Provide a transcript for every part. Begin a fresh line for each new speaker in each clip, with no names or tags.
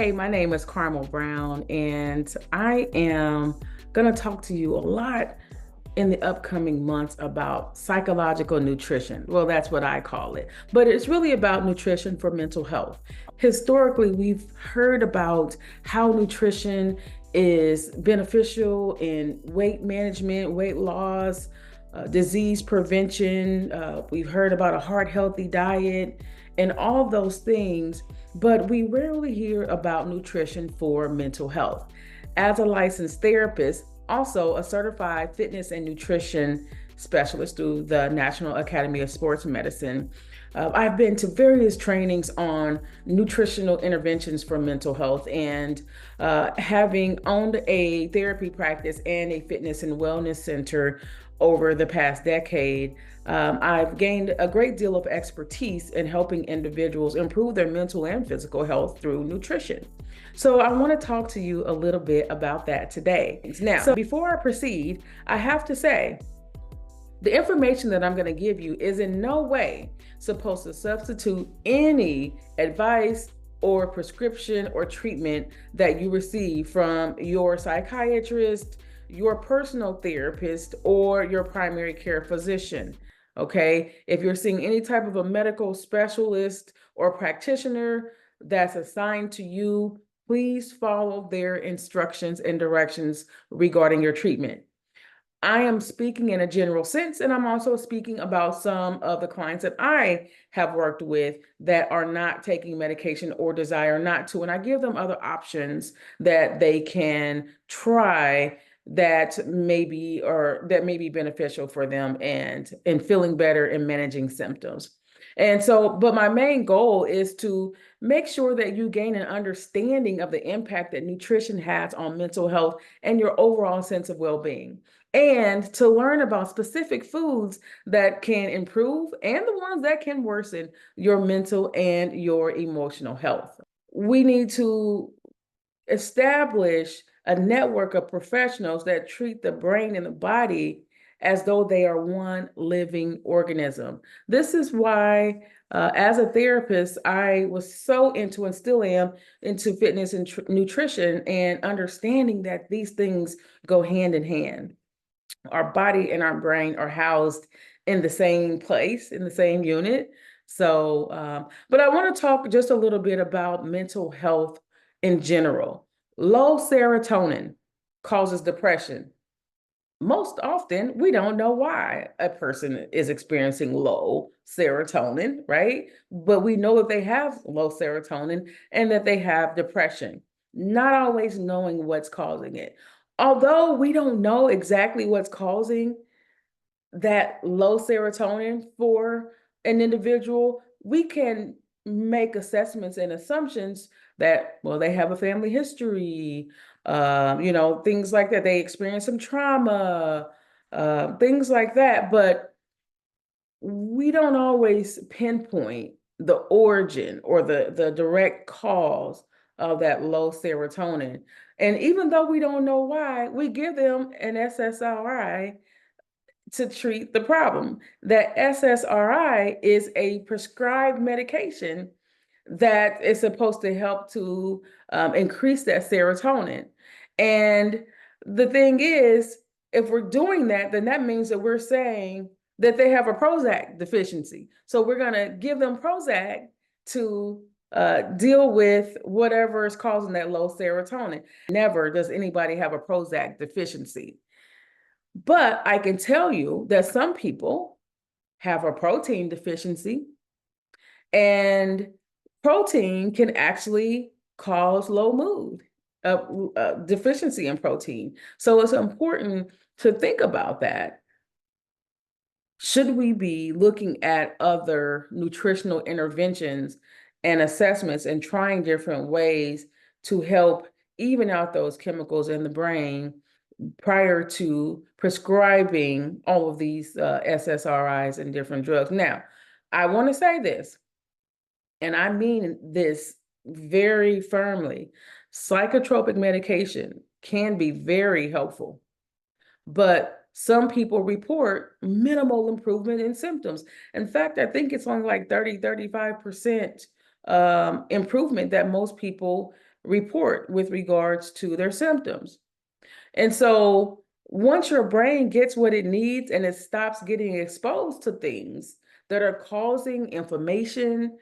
Hey, my name is Carmel Brown, and I am going to talk to you a lot in the upcoming months about psychological nutrition. Well, that's what I call it, but it's really about nutrition for mental health. Historically, we've heard about how nutrition is beneficial in weight management, weight loss, disease prevention. We've heard about a heart healthy diet and all those things, but we rarely hear about nutrition for mental health. As a licensed therapist, also a certified fitness and nutrition specialist through the National Academy of Sports Medicine, I've been to various trainings on nutritional interventions for mental health, and having owned a therapy practice and a fitness and wellness center over the past decade, I've gained a great deal of expertise in helping individuals improve their mental and physical health through nutrition. So I want to talk to you a little bit about that today. Now, before I proceed, I have to say, the information that I'm going to give you is in no way supposed to substitute any advice or prescription or treatment that you receive from your psychiatrist, your personal therapist, or your primary care physician. Okay, if you're seeing any type of a medical specialist or practitioner that's assigned to you, please follow their instructions and directions regarding your treatment. I am speaking in a general sense, and I'm also speaking about some of the clients that I have worked with that are not taking medication or desire not to. And I give them other options that they can try that may be beneficial for them and in feeling better and managing symptoms. And so, but my main goal is to make sure that you gain an understanding of the impact that nutrition has on mental health and your overall sense of well-being, and to learn about specific foods that can improve and the ones that can worsen your mental and your emotional health. We need to establish a network of professionals that treat the brain and the body as though they are one living organism. This is why, as a therapist, I was so into and still am into fitness and nutrition and understanding that these things go hand in hand. Our body and our brain are housed in the same place, in the same unit. So, but I want to talk just a little bit about mental health in general. Low serotonin causes depression. Most often, we don't know why a person is experiencing low serotonin, right? But we know that they have low serotonin and that they have depression, not always knowing what's causing it. Although we don't know exactly what's causing that low serotonin for an individual, we can make assessments and assumptions that, well, they have a family history, things like that. They experience some trauma, things like that. But we don't always pinpoint the origin or the direct cause of that low serotonin. And even though we don't know why, we give them an SSRI to treat the problem. That SSRI is a prescribed medication that is supposed to help to increase that serotonin. And the thing is, if we're doing that, then that means that we're saying that they have a Prozac deficiency. So we're going to give them Prozac to deal with whatever is causing that low serotonin. Never does anybody have a Prozac deficiency. But I can tell you that some people have a protein deficiency, and protein can actually cause low mood, deficiency in protein. So it's important to think about that. Should we be looking at other nutritional interventions and assessments and trying different ways to help even out those chemicals in the brain prior to prescribing all of these SSRIs and different drugs? Now, I want to say this, and I mean this very firmly. Psychotropic medication can be very helpful, but some people report minimal improvement in symptoms. In fact, I think it's only like 30, 35% improvement that most people report with regards to their symptoms. And so once your brain gets what it needs and it stops getting exposed to things that are causing inflammation,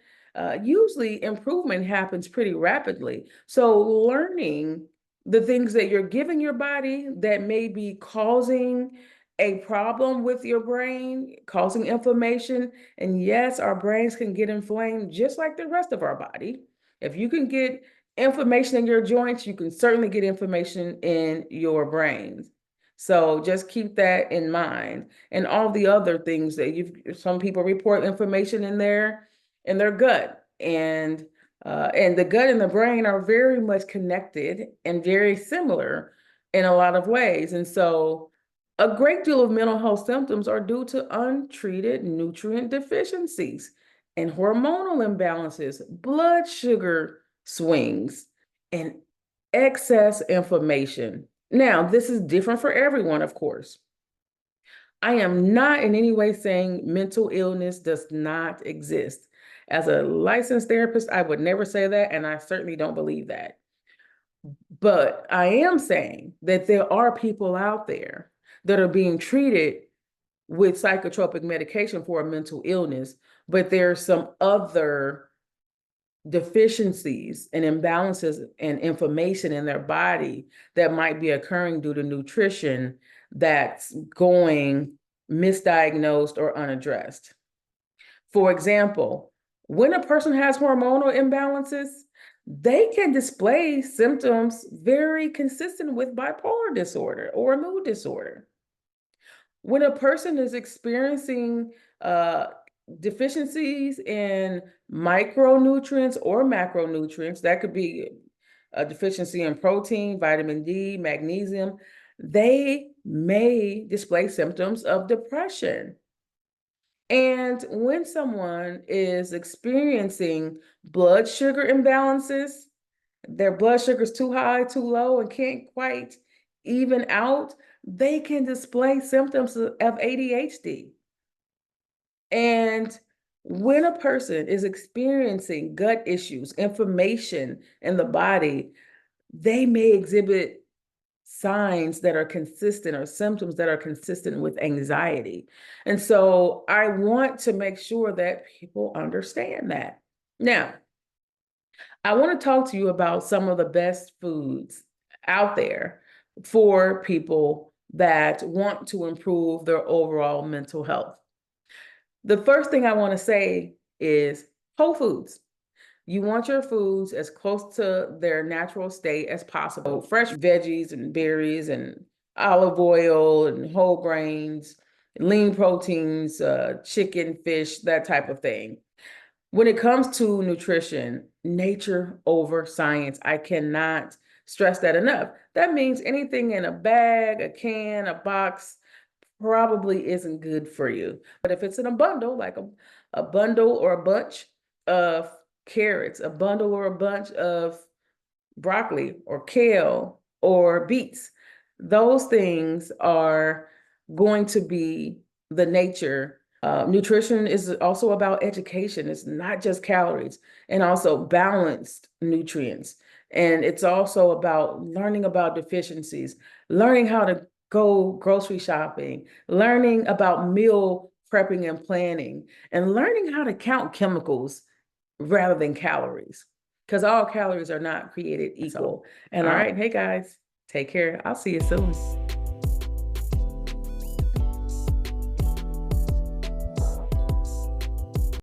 usually improvement happens pretty rapidly. So learning the things that you're giving your body that may be causing a problem with your brain, causing inflammation. And yes, our brains can get inflamed just like the rest of our body. If you can get inflammation in your joints, you can certainly get inflammation in your brains. So just keep that in mind. And all the other things that some people report inflammation in their gut. And the gut and the brain are very much connected and very similar in a lot of ways. And so a great deal of mental health symptoms are due to untreated nutrient deficiencies and hormonal imbalances, blood sugar swings, and excess inflammation. Now, this is different for everyone, of course. I am not in any way saying mental illness does not exist. As a licensed therapist, I would never say that, and I certainly don't believe that. But I am saying that there are people out there that are being treated with psychotropic medication for a mental illness, but there's some other deficiencies and imbalances and inflammation in their body that might be occurring due to nutrition that's going misdiagnosed or unaddressed. For example, when a person has hormonal imbalances, they can display symptoms very consistent with bipolar disorder or a mood disorder. When a person is experiencing deficiencies in micronutrients or macronutrients, that could be a deficiency in protein, vitamin D, magnesium, they may display symptoms of depression. And when someone is experiencing blood sugar imbalances, their blood sugar is too high, too low, and can't quite even out, they can display symptoms of ADHD. And when a person is experiencing gut issues, inflammation in the body, they may exhibit signs that are consistent or symptoms that are consistent with anxiety. And so I want to make sure that people understand that. Now, I want to talk to you about some of the best foods out there for people that want to improve their overall mental health. The first thing I want to say is whole foods. You want your foods as close to their natural state as possible. Fresh veggies and berries and olive oil and whole grains, lean proteins, chicken, fish, that type of thing. When it comes to nutrition, nature over science. I cannot stress that enough. That means anything in a bag, a can, a box probably isn't good for you. But if it's in a bundle, like a bundle or a bunch of carrots, a bundle or a bunch of broccoli or kale or beets, those things are going to be the nature. Nutrition is also about education. It's not just calories, and also balanced nutrients. And it's also about learning about deficiencies, learning how to go grocery shopping, learning about meal prepping and planning, and learning how to count chemicals rather than calories, because all calories are not created equal. And all right, hey guys, take care. I'll see you soon.